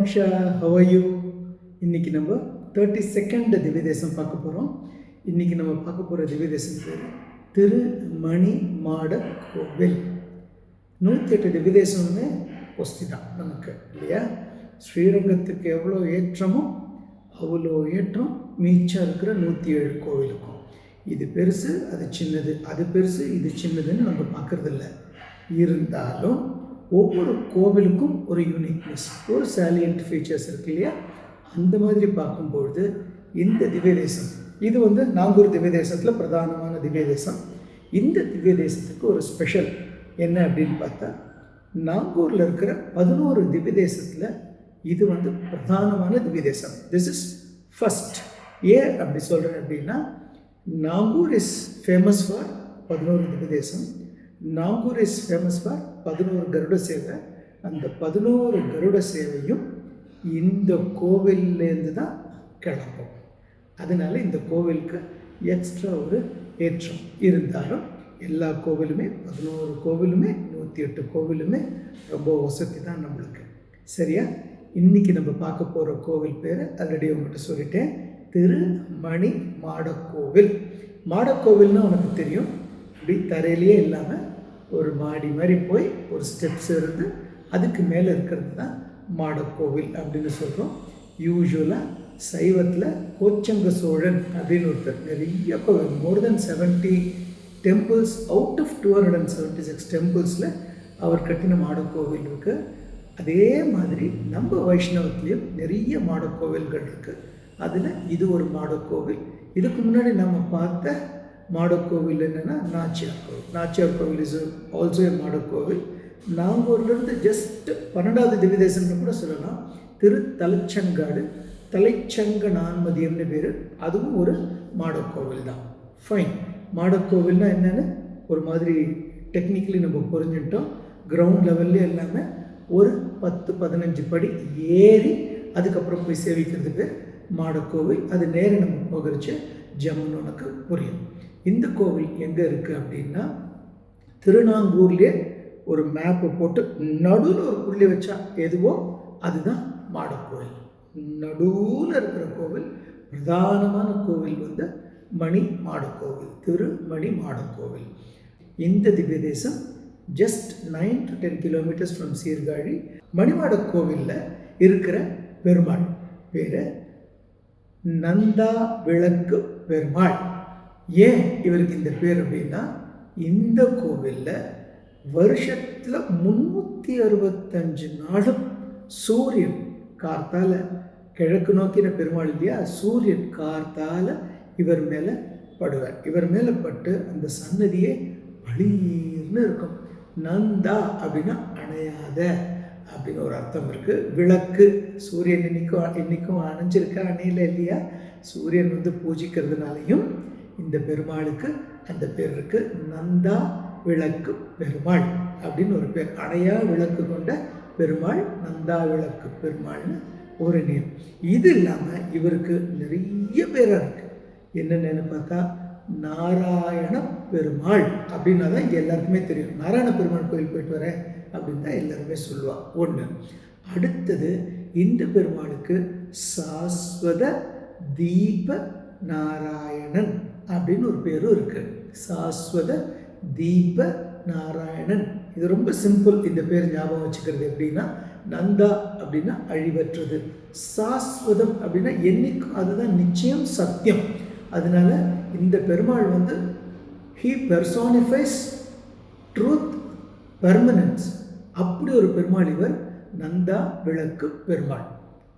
Moksha, how are you? இன்னைக்கு நம்ம 32nd திவ்ய தேசம் பார்க்க போகிறோம். இன்னைக்கு நம்ம பார்க்க போகிற திவ்ய தேசம் பேர் திருமணி மாட கோவில். 108 திவ்ய தேசம்னு ஒஸ்தி தான் நமக்கு இல்லையா? ஸ்ரீரங்கத்துக்கு எவ்வளோ ஏற்றமோ அவ்வளோ ஏற்றம் மீச்சம் இருக்கிற 107 கோவிலுக்கும். இது பெருசு, அது சின்னது, அது பெருசு, இது சின்னதுன்னு நம்ம பார்க்குறதில்ல. இருந்தாலும் ஒவ்வொரு கோவிலுக்கும் ஒரு யூனிக்னஸ், ஒரு சாலியன்ட் ஃபீச்சர்ஸ் இருக்கு இல்லையா? அந்த மாதிரி பார்க்கும்பொழுது இந்த திவ்ய தேசம் இது நாகூர் திவ்ய தேசத்தில் பிரதானமான திவ்ய தேசம். இந்த திவ்ய தேசத்துக்கு ஒரு ஸ்பெஷல் என்ன அப்படின்னு பார்த்தா, நாகூரில் இருக்கிற 11 திவ்ய தேசத்தில் இது பிரதானமான திவ்ய தேசம். This is first. ஏன் அப்படி சொல்கிறேன் அப்படின்னா, நாகூர் இஸ் ஃபேமஸ் ஃபார் 11 திவ்ய தேசம். நாகூர் இஸ் ஃபேமஸ் ஃபார் 11 கருட சேவை. அந்த 11 கருட சேவையும் இந்த கோவிலேருந்து தான் கிளம்பும். அதனால் இந்த கோவிலுக்கு எக்ஸ்ட்ரா ஒரு ஏற்றம். இருந்தாலும் எல்லா கோவிலுமே 11 கோவிலுமே 108 கோவிலுமே ரொம்ப வசதி தான் நம்மளுக்கு. சரியா? இன்றைக்கி நம்ம பார்க்க போகிற கோவில் பேர் ஆல்ரெடி உங்கள்கிட்ட சொல்லிட்டேன், திருமணி மாடக்கோவில். மாடக்கோவில்னால் உனக்கு தெரியும், அப்படி தரையிலேயே இல்லாமல் ஒரு மாடி மாதிரி போய் ஒரு ஸ்டெப்ஸ் இருந்து அதுக்கு மேலே இருக்கிறது தான் மாடக்கோவில் அப்படின்னு சொல்கிறோம். யூஸ்வலாக சைவத்தில் கோச்சங்க சோழன் அப்படின்னு ஒருத்தர் நிறைய கோவில், மோர் தென் 70 டெம்பிள்ஸ் அவுட் ஆஃப் 276 டெம்பிள்ஸில் அவர் கட்டின மாடக்கோவில் இருக்குது. அதே மாதிரி நம்ம வைஷ்ணவத்துலேயும் நிறைய மாடக்கோவில்கள் இருக்குது. அதில் இது ஒரு மாடக்கோவில். இதுக்கு முன்னாடி நம்ம பார்த்த மாடக்கோவில் என்னென்னா நாச்சியார் கோவில். நாச்சியார் கோவில் இஸ் ஆல்சோ ஏ மாடக்கோவில். நாகூர்லேருந்து ஜஸ்ட் 12வது திவ்ய தேசம்னு கூட சொல்லலாம். திருத்தலச்சங்காடு, தலைச்சங்க நான்மதியம்னு பேர், அதுவும் ஒரு மாடக்கோவில் தான். ஃபைன். மாடக்கோவில்னா என்னென்னு ஒரு மாதிரி டெக்னிக்கலி நம்ம புரிஞ்சுட்டோம். கிரவுண்ட் லெவல்லே எல்லாமே ஒரு 10-15 படி ஏறி அதுக்கப்புறம் போய் சேவிக்கிறது பேர் மாடக்கோவில். அது நேரம் நம்ம போகிறச்சு ஜம்முன்னு உனக்கு புரியும். இந்த கோவில் எங்கே இருக்குது அப்படின்னா, திருநாங்கூர்லேயே ஒரு மேப்பை போட்டு நடுவில் ஒரு புள்ளி வச்சா எதுவோ அதுதான் மாடக்கோவில். நடுவில் இருக்கிற கோவில், பிரதானமான கோவில் மணி மாடக்கோவில், திருமணி மாடக்கோவில். இந்த Divya Desam just 9 to 10 kilometres from Sirkazhi. Manimada கோவிலில் இருக்கிற பெருமாள் பேர் நந்தா விளக்கு பெருமாள். ஏன் இவருக்கு இந்த பேர் அப்படின்னா, இந்த கோவிலில் வருஷத்தில் 365 நாளும் சூரியன் கார்த்தால கிழக்கு நோக்கின பெருமாள் இல்லையா, சூரியன் கார்த்தால இவர் மேலே படுவார். இவர் மேலே பட்டு அந்த சன்னதியே பளீர்னு இருக்கும். நந்தா அப்படின்னா அணையாத அப்படின்னு ஒரு அர்த்தம் இருக்குது. விளக்கு, சூரியன் இன்னைக்கும் அணைஞ்சிருக்கா, அணையில இல்லையா? சூரியன் பூஜிக்கிறதுனாலையும் இந்த பெருமாளுக்கு அந்த பேர் இருக்குது. நந்தா விளக்கு பெருமாள் அப்படின்னு ஒரு பேர். அணையா விளக்கு கொண்ட பெருமாள் நந்தா விளக்கு பெருமாள்னு ஒரு நேம். இது இல்லாமல் இவருக்கு நிறைய பேராக இருக்குது. என்னென்னு பார்த்தா, நாராயண பெருமாள் அப்படின்னா தான் இங்கே எல்லாருக்குமே தெரியும். நாராயண பெருமாள் கோயில் போயிட்டு வரேன் அப்படின்னு தான் எல்லாருமே சொல்லுவாள். ஒன்று. அடுத்தது, இந்த பெருமாளுக்கு சாஸ்வத தீப நாராயணன் அப்படின்னு ஒரு பேரும் இருக்குது. சாஸ்வத தீப நாராயணன். இது ரொம்ப சிம்பிள். இந்த பேர் ஞாபகம் வச்சுக்கிறது எப்படின்னா, நந்தா அப்படின்னா அழிவற்றது, சாஸ்வதம் அப்படின்னா என்னைக்கும் அதுதான் நிச்சயம், சத்தியம். அதனால இந்த பெருமாள் ஹீ பெர்சானிஃபைஸ் ட்ரூத், பெர்மனன்ஸ். அப்படி ஒரு பெருமாள் இவர். நந்தா விளக்கு பெருமாள்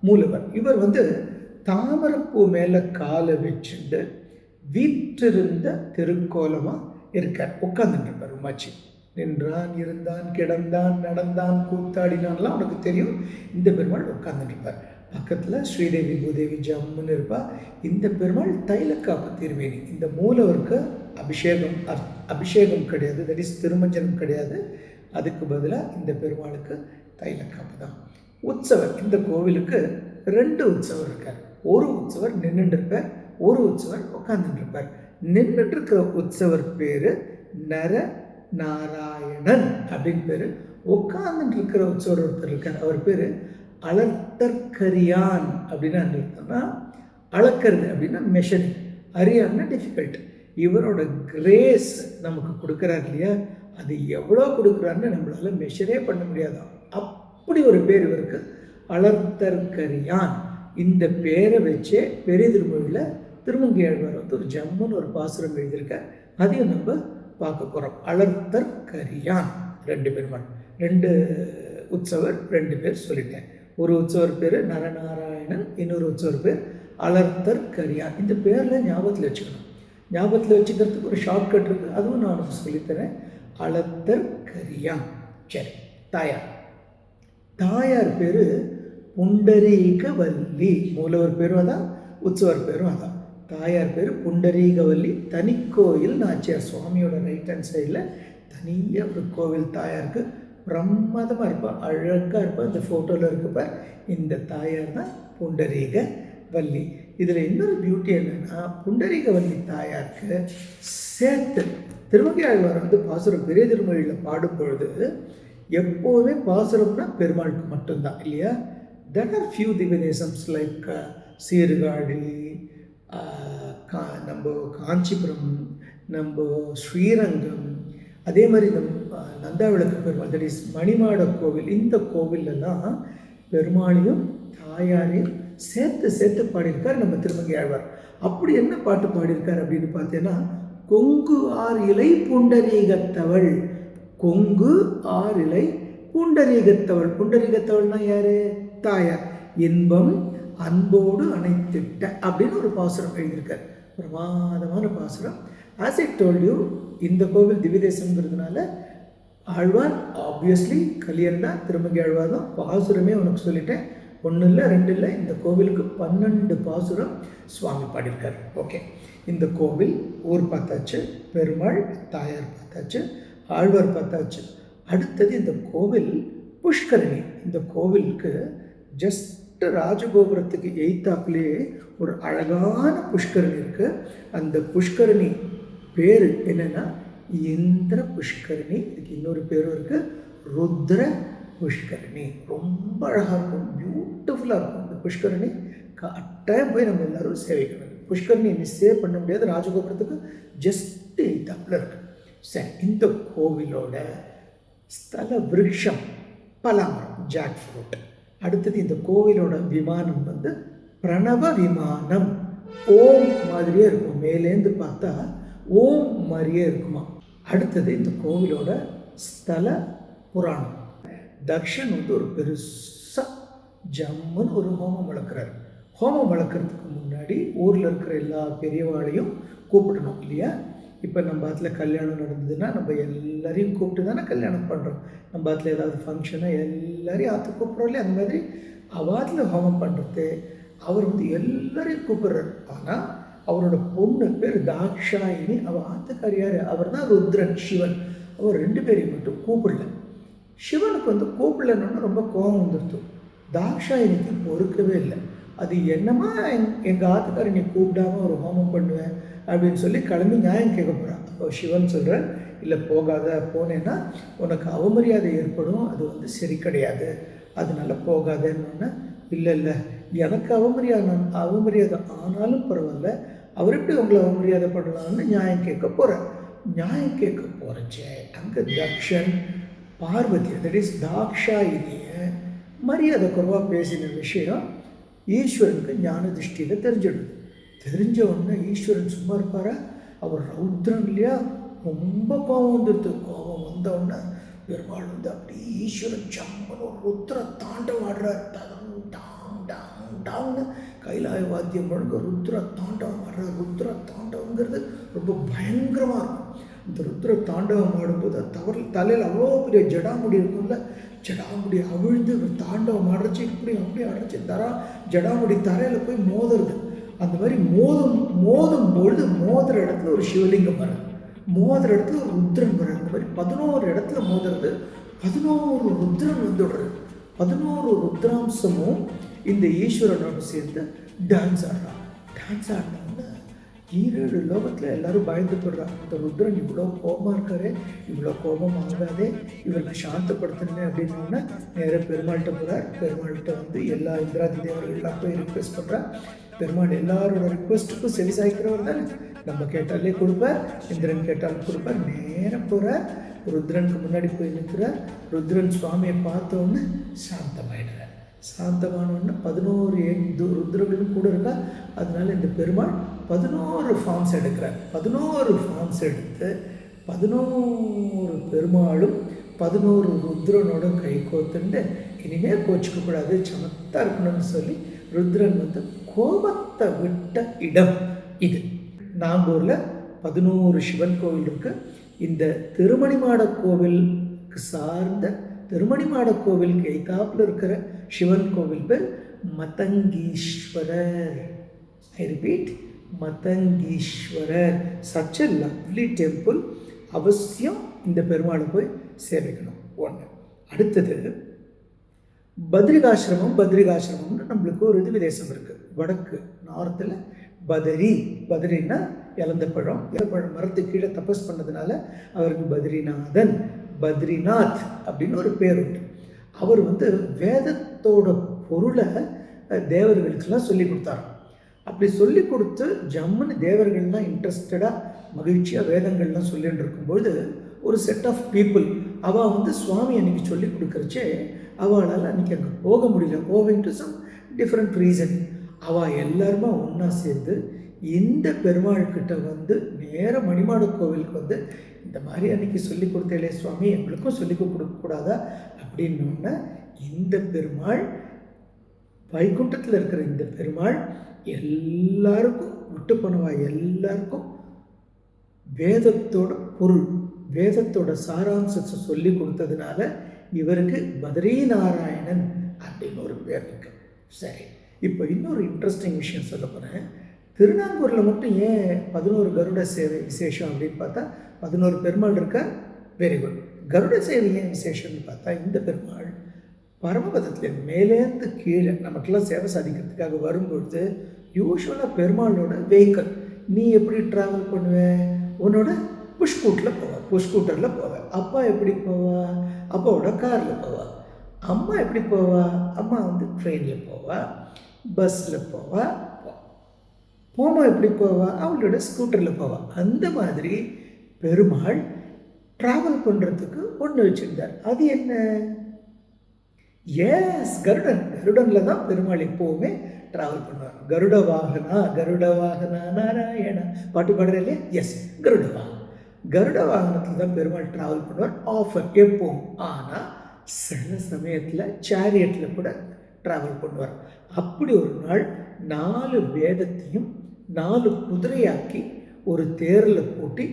மூலவர். இவர் தாமரப்பூ மேலே காலை வச்சுட்டு வீற்றிருந்த திருக்கோலமாக இருக்கார். உட்காந்துட்டு இருப்பார். உமாச்சி நின்றான், இருந்தான், கிடந்தான், நடந்தான், கூத்தாடினான்லாம் உனக்கு தெரியும். இந்த பெருமாள் உட்காந்துட்டு இருப்பார். பக்கத்தில் ஸ்ரீதேவி பூதேவி ஜம்முன்னு இருப்பாள். இந்த பெருமாள் தைலக்காப்பு திருமேனி. இந்த மூலவருக்கு அபிஷேகம் கிடையாது, தட் இஸ் திருமஞ்சனம் கிடையாது. அதுக்கு பதிலாக இந்த பெருமாளுக்கு தைலக்காப்பு தான். உற்சவர், இந்த கோவிலுக்கு 2 உற்சவர் இருக்கார். ஒரு உற்சவர் நின்றுட்டு இருப்பார், ஒரு உற்சவர் உட்காந்துட்டு இருப்பார். நின்றுட்டு இருக்கிற உற்சவர் பேர் நர நாராயணன் அப்படின்னு பேர். உட்காந்துட்டு இருக்கிற உற்சவர் ஒருத்தர் இருக்கார், அவர் பேர் அளத்தற்கரியான் அப்படின்னு அர்த்தம்னா அளக்கிறது அப்படின்னா மெஷரிங், அறியான்னா டிஃபிகல்ட். இவரோட கிரேஸ் நமக்கு கொடுக்குறாரு இல்லையா, அது எவ்வளோ கொடுக்குறாருன்னு நம்மளால மெஷரே பண்ண முடியாதான். அப்படி ஒரு பேர் இவருக்கு, அளத்தற்கரியான். இந்த பேரை வச்சே பெரிய திருமொழியில் திருமங்கையாழ்வார் வந்து ஒரு ஜம்முன்னு ஒரு பாசுரம் எழுதியிருக்கார். அதையும் நம்ம பார்க்க போகிறோம். அளத்தற்கரியான் 2 பெருமாள், 2 உற்சவர், 2 பேர் சொல்லிட்டேன். ஒரு உற்சவர் பேர் நரநாராயணன், இன்னொரு உற்சவர் பேர் அளத்தற்கரியான். இந்த பேரில் ஞாபகத்தில் வச்சுக்கணும். ஞாபகத்தில் வச்சுக்கிறதுக்கு ஒரு ஷார்ட்கட் இருக்குது, அதுவும் நான் உங்களுக்கு சொல்லித்தரேன். அளத்தற்கரியான். சரி, தாயார். தாயார் பேர் புண்டரீகவல்லி. மூலவர் பேரும் அதான், உற்சவர் பேரும் அதான். தாயார் பேர் புண்டரீகவல்லி. தனிக்கோயில் நாச்சியார் சுவாமியோட ரைட் ஹேண்ட் சைடில் தனியாக ஒரு கோவில் தாயாருக்கு. பிரமாதமாக இருப்பாள், அழகாக இருப்பாள். இந்த ஃபோட்டோவில் இருக்கப்ப இந்த தாயார் தான் புண்டரீகவல்லி. இதில் இன்னொரு பியூட்டி என்னென்னா, புண்டரீகவல்லி தாயாருக்கு சேர்த்து திருமங்கையாழ்வார் வந்து பாசுரம் பெரிய திருமொழியில் பாடும் பொழுது எப்போதுமே பாசுரம்னா பெருமாளுக்கு மட்டும்தான் இல்லையா. There are few Divya Desams like Sirkazhi, நம்ம காஞ்சிபுரம், நம்ம ஸ்ரீரங்கம், அதே மாதிரி இந்த நந்தாவிளக்கு பெருமாள், தட் இஸ் மணிமாட கோவில். இந்த கோவிலெல்லாம் பெருமாளையும் தாயாரையும் சேர்த்து சேர்த்து பாடியிருக்கார் நம்ம திருமங்கையாழ்வார். அப்படி என்ன பாட்டு பாடியிருக்கார் அப்படின்னு பார்த்தீங்கன்னா, கொங்கு ஆர் இலை புண்டரீகத்தவள். கொங்கு ஆர் இலை புண்டரீகத்தவள். புண்டரீகத்தவள்னா யாரு? தாயார். இன்பம் அன்போடு அணைத்திட்ட அப்படின்னு ஒரு பாசுரம் எழுதியிருக்கார். பிரமாதமான பாசுரம். ஆஸ் ஐ டோல்ட் யூ, இந்த கோவில் திவ்யதேசங்கிறதுனால ஆழ்வார் ஆப்வியஸ்லி கலியன் தான், திருமங்கை ஆழ்வார் தான். பாசுரமே உனக்கு சொல்லிட்டேன், 1 இல்லை 2 இல்லை, இந்த கோவிலுக்கு 12 பாசுரம் சுவாமி பாடியிருக்கார். ஓகே, இந்த கோவில் ஊர் பார்த்தாச்சு, பெருமாள் தாயார் பார்த்தாச்சு, ஆழ்வார் பார்த்தாச்சு. அடுத்தது இந்த கோவில் புஷ்கரணி. இந்த கோவிலுக்கு ஜஸ்ட் ராஜகோபுரத்துக்கு எய்த்தாப்புலேயே ஒரு அழகான புஷ்கரணி இருக்குது. அந்த புஷ்கரணி பேர் என்னென்னா இந்திர புஷ்கரணி. இதுக்கு இன்னொரு பேரும் இருக்குது, ருத்ர புஷ்கரணி. ரொம்ப அழகாக இருக்கும், பியூட்டிஃபுல்லாக இருக்கும் இந்த புஷ்கரணி. கட்டாயம் போய் நம்ம எல்லோரும் சேவிக்கணும். புஷ்கரணி மிஸ்ஸே பண்ண முடியாது, ராஜகோபுரத்துக்கு ஜஸ்ட் எய்த்தாப்பில் இருக்குது. சரி, இந்த கோவிலோட ஸ்தல விருட்சம் பலாமரம், ஜாக் ஃப்ரூட். அடுத்தது இந்த கோவிலோட விமானம் வந்து பிரணவ விமானம். ஓம் மாதிரியே இருக்கும், மேலேருந்து பார்த்தா ஓம் மாதிரியே இருக்குமா. அடுத்தது இந்த கோவிலோட ஸ்தல புராணம். தக்ஷன் வந்து ஒரு பெருசாக ஜம்முன்னு ஒரு ஹோமம் வளர்க்குறாரு. ஹோமம் வளர்க்குறதுக்கு முன்னாடி ஊரில் இருக்கிற எல்லா பெரியவாளையும் கூப்பிடணும் இல்லையா. இப்போ நம்ம அதில் கல்யாணம் நடந்ததுன்னா நம்ம எல்லாரையும் கூப்பிட்டு தானே கல்யாணம் பண்ணுறோம். நம்ம அதில் ஏதாவது ஃபங்க்ஷனை எல்லாரையும் ஆற்று கூப்பிட்றோம் இல்லையா. அந்த மாதிரி அவாத்தில் ஹோமம் பண்ணுறது அவர் வந்து எல்லாரையும் கூப்பிட்றாரு. ஆனால் அவரோட பொண்ணு பேர் தாக்ஷாயினி. அவள் ஆத்துக்காரியார், அவர் தான் ருத்ரன், சிவன். அவர் 2 பேரையும் மட்டும் கூப்பிடல. சிவனுக்கு வந்து கூப்பிடலன்னு ரொம்ப கோபம் வந்துடுத்து. தாக்ஷாயினிக்கு பொறுக்கவே இல்லை. அது என்னமா எங்கள் ஆத்துக்காரி நீ கூப்பிடாம ஒரு ஹோமம் பண்ணுவேன் அப்படின்னு சொல்லி கிளம்பி நியாயம் கேட்க போகிறான். அப்போ சிவன் சொல்கிறேன், இல்லை போகாத, போனேன்னா உனக்கு அவமரியாதை ஏற்படும், அது வந்து சரி கிடையாது, அதனால போகாதேன்னு. இல்லை இல்லை, எனக்கு அவமரியாதை ஆனாலும் பரவாயில்ல, அவர் எப்படி உங்களை அவமரியாதை பண்ணலாம்னு நியாயம் கேட்க போகிறேன். நியாயம் கேட்க போகிறச்சே அங்கே தக்ஷன் பார்வதி, தட் இஸ் தாக்ஷாயினியை மரியாதை குறைவாக பேசின விஷயம் ஈஸ்வரனுக்கு ஞான திருஷ்டியில் தெரிஞ்சிடுது. தெரிஞ்ச உடனே ஈஸ்வரன் சும்மா இருப்பாரா? அவர் ரௌத்ரன் இல்லையா, ரொம்ப கோபம் வந்துடுது. கோபம் வந்த உடனே பெருமாள் வந்து அப்படி ஈஸ்வரன் ஜம்மன் ஒரு ருத்ர தாண்டவம் ஆடுறார். தடம் டாங் டாங் டாங்னு கைலாய வாத்தியம் முழுக்க ருத்ர தாண்டவம் ஆடுறார். ருத்ர தாண்டவங்கிறது ரொம்ப பயங்கரமாக இருக்கும். இந்த ருத்ர தாண்டவம் ஆடும்போது தலையில் அவ்வளோ பெரிய ஜடாமுடி இருக்கும்ல, ஜடாமுடி அவிழ்ந்து தாண்டவம் ஆடுறச்சு இப்படி அப்படி ஆடுறச்சு ஜடாமுடி தரையில் போய் மோதுறது. அந்த மாதிரி மோதும் பொழுது மோதுற இடத்துல ஒரு சிவலிங்கம் வரும், மோதுற இடத்துல ஒரு ருத்ரன் வரும். அந்த மாதிரி 11 இடத்துல மோதுறது, 11 ருத்ரன் வந்துடுறது. 11 ருத்ராம்சமும் இந்த ஈஸ்வரனோடு சேர்ந்து டான்ஸ் ஆடுறான். டான்ஸ் ஆடினோன்னு ஈரேழு லோகத்தில் எல்லாரும் பயந்து போடுறா. இந்த ருத்ரன் இவ்வளோ கோபமாக இருக்காரு, இவ்வளோ கோபம் ஆகாதே, இவருக்கு சாந்தப்படுத்தணுமே அப்படின்னோடனே நேராக பெருமாள்கிட்ட போகிறார். பெருமாள்கிட்ட வந்து எல்லா இந்திராதி தேவர்கள்லாம் போய் ரிக்வெஸ்ட் பண்ணுறார். பெருமாள் எல்லாரோட ரிக்வெஸ்ட்டுக்கும் செவி சாய்க்கிறவர் தானே, நம்ம கேட்டாலே கொடுப்பார், இந்திரன் கேட்டாலும் கொடுப்பார். நேராக போகிறார், ருத்ரனுக்கு முன்னாடி போய் நிற்கிறார். ருத்ரன் சுவாமியை பார்த்தோன்னே சாந்தமாயிடுறார். சாந்தமானோன்னு 11 ருத்ரர்களும் கூட இருக்கா. அதனால இந்த பெருமாள் 11 ஃபார்ம்ஸ் எடுக்கிறார். 11 ஃபார்ம்ஸ் எடுத்து 11 பெருமாளும் 11 ருத்ரனோட கை கோத்துண்டு இனிமேல் கோச்சிக்கக்கூடாது, சமத்தா இருக்கணும்னு சொல்லி ருத்ரன் வந்து கோபத்தை விட்ட இடம் இது. நாங்கூரில் 11 சிவன் கோவில் இருக்குது. இந்த திருமணிமாட கோவிலுக்கு சார்ந்த திருமணிமாட கோவிலுக்கு எய்தாப்பில் இருக்கிற சிவன் கோவில் பேர் Mathangeeswarar. I repeat, Mathangeeswarar. Such a lovely temple. அவசியம் இந்த பெருமாளை போய் சேவிக்கணும். ஒன்று. அடுத்தது பத்ரிகாசிரமம். பத்ரிகாசிரமம்னு நம்மளுக்கு ஒரு இது விதேசம் இருக்குது. வடக்கு நார்த்தில் பதரின்னா இழந்த பழம் மரத்து கீழே தபஸ் பண்ணதுனால அவருக்கு பத்ரிநாதன், பத்ரிநாத் அப்படின்னு ஒரு பேர் உண்டு. அவர் வந்து வேதத்தோட பொருளை தேவர்களுக்கெல்லாம் சொல்லி கொடுத்தார். அப்படி சொல்லி கொடுத்து ஜம்முன்னு தேவர்கள்லாம் இன்ட்ரெஸ்டடாக மகிழ்ச்சியாக வேதங்கள்லாம் சொல்லிட்டு இருக்கும்போது ஒரு செட் ஆஃப் பீப்புள் அவள் வந்து சுவாமி அன்றைக்கி சொல்லி கொடுக்குறச்சே அவளால் அன்றைக்கி அங்கே போக முடியல. Going to some different reason. அவள் எல்லாருமே ஒன்றா சேர்ந்து இந்த பெருமாள்கிட்ட வந்து நேர மணிமாட கோவிலுக்கு வந்து இந்த மாதிரி அன்றைக்கி சொல்லி கொடுத்தேலே சுவாமி, எங்களுக்கும் சொல்லி கொடுக்கக்கூடாதா அப்படின்னோடனே இந்த பெருமாள் வைகுண்டத்தில் இருக்கிற இந்த பெருமாள் எல்லாருக்கும் விட்டு பண்ணுவா. எல்லாருக்கும் வேதத்தோட பொருள், வேதத்தோட சாராம்சத்தை சொல்லி கொடுத்ததுனால இவருக்கு பத்ரிநாராயணன் அப்படின்னு ஒரு பேர் இருக்கு. சரி, இப்போ இன்னொரு இன்ட்ரெஸ்டிங் விஷயம் சொல்ல போகிறேன். திருநாங்கூரில் மட்டும் ஏன் 11 கருட சேவை விசேஷம் அப்படின்னு பார்த்தா 11 பெருமாள் இருக்கார். Very good. கருட சேவை ஏன் விசேஷம்னு பார்த்தா இந்த பெருமாள் பரமபதத்தில் மேலேருந்து கீழே நமக்கெல்லாம் சேவை சாதிக்கிறதுக்காக வரும்பொழுது யூஸ்வலாக பெருமாளோட வெஹிக்கிள் நீ எப்படி ட்ராவல் பண்ணுவேன்? உன்னோட புஷ்கூட்டரில் போவ. அப்பா எப்படி போவா? அப்பாவோட காரில் போவா. அம்மா எப்படி போவா? அம்மா வந்து ட்ரெயினில் போவா, பஸ்ஸில் போவா. போமா எப்படி போவா? அவளோட ஸ்கூட்டரில் போவா. அந்த மாதிரி பெருமாள் ட்ராவல் பண்ணுறதுக்கு ஒன்று வச்சுருந்தார். அது என்ன? எஸ், கருடனில் தான் பெருமாள் எப்போவுமே ட்ராவல் பண்ணுவார். கருட வாகனா நாராயணா பாட்டு பாடுற இல்லையா? எஸ், கருட வாகனத்தில் தான் பெருமாள் ட்ராவல் பண்ணுவார் ஆஃபர் எப்போவும். ஆனால் சில சமயத்தில் சேரியட்டில் கூட ட்ராவல் பண்ணுவார். அப்படி ஒரு நாள் 4 வேதத்தையும் 4 குதிரையாக்கி ஒரு தேரில் போட்டி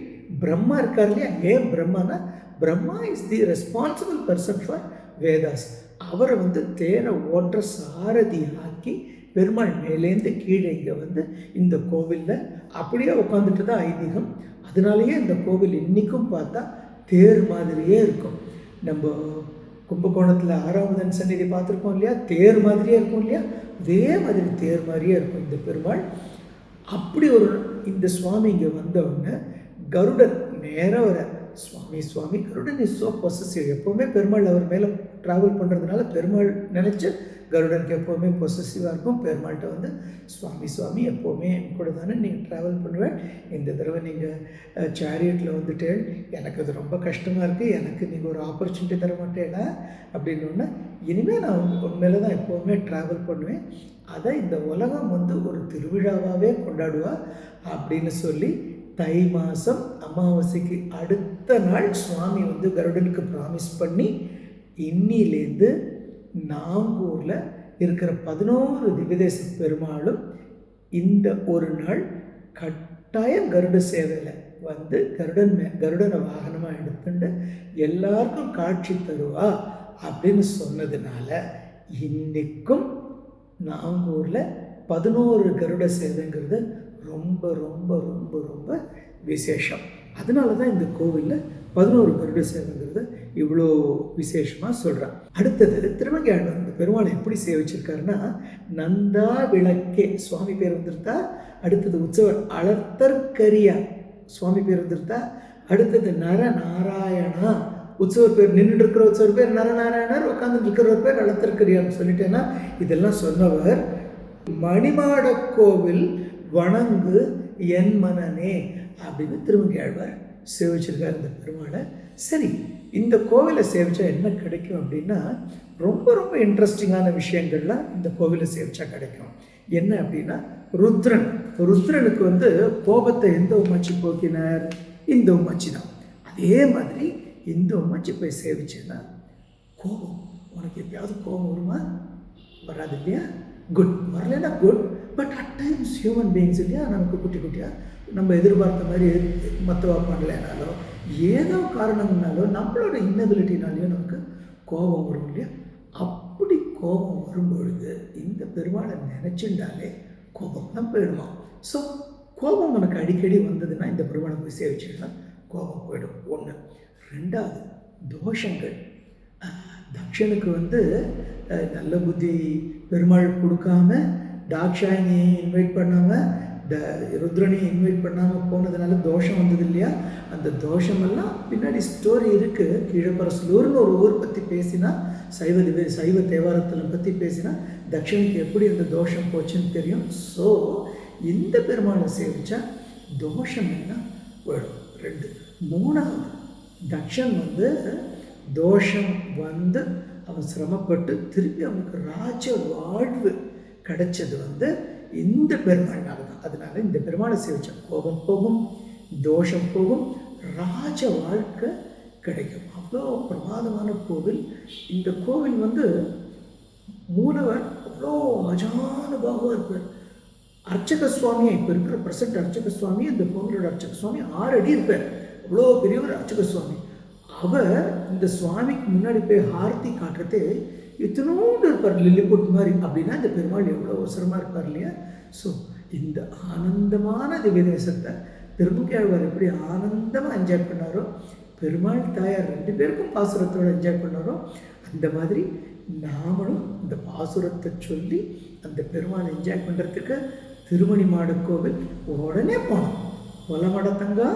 பிரம்மா இருக்கார் இல்லையா? ஏன் பிரம்மானா Brahma is the responsible person for Vedas. அவரை வந்து தேரை ஓட்டுற சாரதி ஆக்கி பெருமாள் மேலேருந்து கீழே இங்கே வந்து இந்த கோவிலில் அப்படியே உட்காந்துட்டு தான் ஐதீகம். அதனாலேயே இந்த கோவில் இன்றைக்கும் பார்த்தா தேர் மாதிரியே இருக்கும். நம்ம கும்பகோணத்தில் 6ஆவது சந்நிதி பார்த்துருக்கோம் இல்லையா? தேர் மாதிரியே இருக்கும் இல்லையா? அதே மாதிரி தேர் மாதிரியே இருக்கும் இந்த பெருமாள். அப்படி ஒரு இந்த சுவாமி இங்கே வந்தவுடனே கருடன் நேராக வர சுவாமி கருடன் இஸ் ஸோ பொசசிவ். எப்போவுமே பெருமாள் அவர் மேலே ட்ராவல் பண்ணுறதுனால பெருமாள் நினச்சி கருடனுக்கு எப்போவுமே பொசசிவாக இருக்கும். பெருமாள்கிட்ட வந்து சுவாமி எப்போவுமே என் கூட தானே நீங்கள் ட்ராவல் பண்ணுவேன். இந்த தடவை நீங்கள் சேரியட்டில் வந்துட்டு எனக்கு அது ரொம்ப கஷ்டமாக இருக்குது, எனக்கு நீங்கள் ஒரு ஆப்பர்ச்சுனிட்டி தர மாட்டேனா அப்படின்னோடனே இனிமேல் நான் உண்மையில தான் எப்போவுமே ட்ராவல் பண்ணுவேன். அதை இந்த உலகம் வந்து ஒரு திருவிழாவாகவே கொண்டாடுவா அப்படின்னு சொல்லி தை மாதம் அமாவாசைக்கு அடுத்த நாள் சுவாமி வந்து கருடனுக்கு ப்ராமிஸ் பண்ணி இன்னிலேருந்து நாங்கூரில் இருக்கிற 11 திவ்யதேச பெருமாளும் இந்த ஒரு நாள் கட்டாயம் கருட சேவையில் வந்து கருடனை வாகனமாக எடுத்துட்டு எல்லாருக்கும் காட்சி தருவா அப்படின்னு சொன்னதுனால இன்றைக்கும் நாங்கூரில் 11 கருட சேவைங்கிறது ரொம்ப ரொம்ப ரொம்ப ரொம்ப விசேஷம். அதனால தான் இந்த கோவிலில் 11 கருட சேவைங்கிறது இவ்வளோ விசேஷமாக சொல்கிறான். அடுத்தது திருமங்கையாழ்வார் இந்த பெருமாளை எப்படி சேவிச்சிருக்காருன்னா, நந்தா விளக்கே சுவாமி பேர் வந்துருத்தா. அடுத்தது உற்சவர் அளத்தற்கரியா சுவாமி பேர் வந்துருத்தா. அடுத்தது நரநாராயணா உற்சவர் பேர், நின்றுட்டு இருக்கிற உற்சவர் பேர் நரநாராயணர், உட்கார்ந்துட்டு இருக்கிறவர் பேர் அளத்தற்கரியான்னு சொல்லிட்டேன்னா, இதெல்லாம் சொன்னவர் மணிமாட கோவில் வணங்கு என் மனனே அப்படின்னு திருமங்கையாழ்வார் சேவிச்சிருக்கார் இந்த பெருமாளை. சரி, இந்த கோவிலை சேவிச்சா என்ன கிடைக்கும் அப்படின்னா, ரொம்ப ரொம்ப இன்ட்ரெஸ்டிங்கான விஷயங்கள்லாம் இந்த கோவிலை சேவிச்சா கிடைக்கும். என்ன அப்படின்னா, ருத்ரனுக்கு வந்து கோபத்தை எந்த உமாச்சி போக்கினார்? இந்த உமாச்சி தான். அதே மாதிரி இந்த உமாச்சி போய் சேவிச்சேன்னா கோபம், உனக்கு எப்பயாவது கோபம் வருமா? வராது இல்லையா? குட். வரலன்னா good. But at times human beings இல்லையா, நமக்கு குட்டி குட்டியாக நம்ம எதிர்பார்த்த மாதிரி மற்றவா பண்ணலைனாலோ ஏதோ காரணங்களாலோ நம்மளோட இன்னபிலிட்டினாலேயோ நமக்கு கோபம் வரும் இல்லையா? அப்படி கோபம் வரும்பொழுது இந்த பெருமாளை நினச்சிண்டாலே கோபம்லாம் போயிடுமா. ஸோ கோபம் உனக்கு அடிக்கடி வந்ததுன்னா இந்த பெருமாளை போய் சேவிச்சிங்கன்னா கோபம் போயிடும். ஒன்று. ரெண்டாவது, தோஷங்கள். தக்ஷனுக்கு வந்து நல்ல புத்தி பெருமாள் கொடுக்காம, தாக்ஷாயினியை இன்வைட் பண்ணாமல், ருத்ரனையும் இன்வைட் பண்ணாமல் போனதுனால தோஷம் வந்தது இல்லையா? அந்த தோஷமெல்லாம் பின்னாடி ஸ்டோரி இருக்குது. கீழப்பரசலூர்னு ஒரு ஊர் பற்றி பேசினா, சைவ தேவாரத்தில் பற்றி பேசினா தக்ஷனுக்கு எப்படி அந்த தோஷம் போச்சுன்னு தெரியும். ஸோ இந்த பெருமாளை சேவிச்சா தோஷம் என்ன போயிடும். 2. 3வது, தக்ஷன் வந்து தோஷம் வந்து அவன் சிரமப்பட்டு திருப்பி அவனுக்கு ராஜ வாழ்வு கிடைச்சது வந்து இந்த பெருமாள்னால தான். அதனால இந்த பெருமாளை சேவிச்சா கோபம் போகும், தோஷம் போகும், ராஜ வாழ்க்கை கிடைக்கும். அவ்வளோ பிரமாதமான கோவில். இந்த கோவில் வந்து மூலவர் அவ்வளோ அஜானுபாவாக இருப்பார். அர்ச்சக சுவாமியை, இப்போ இருக்கிற பிரசன்ட் அர்ச்சக சுவாமி, இந்த கோவிலோட அர்ச்சக சுவாமி 6 அடி இருப்பார். அவ்வளோ பெரியவர் அர்ச்சக சுவாமி. அவர் இந்த சுவாமிக்கு முன்னாடி போய் ஆர்த்தி காட்டுறது இத்தனோண்டு இருப்பார், லில்லிபுட் மாதிரி. அப்படின்னா இந்த பெருமாள் எவ்வளோ அவசரமாக இருப்பார் இல்லையா? ஸோ இந்த ஆனந்தமான திவ்ய தேசத்தை திருமங்கையாழ்வார் எப்படி ஆனந்தமாக என்ஜாய் பண்ணாரோ, பெருமாள் தாயார் 2 பேருக்கும் பாசுரத்தோடு என்ஜாய் பண்ணாரோ, அந்த மாதிரி நாமளும் இந்த பாசுரத்தை சொல்லி அந்த பெருமாளை என்ஜாய் பண்ணுறதுக்கு திருமணி மாட கோவில் உடனே போனோம். ஒலமட தங்கா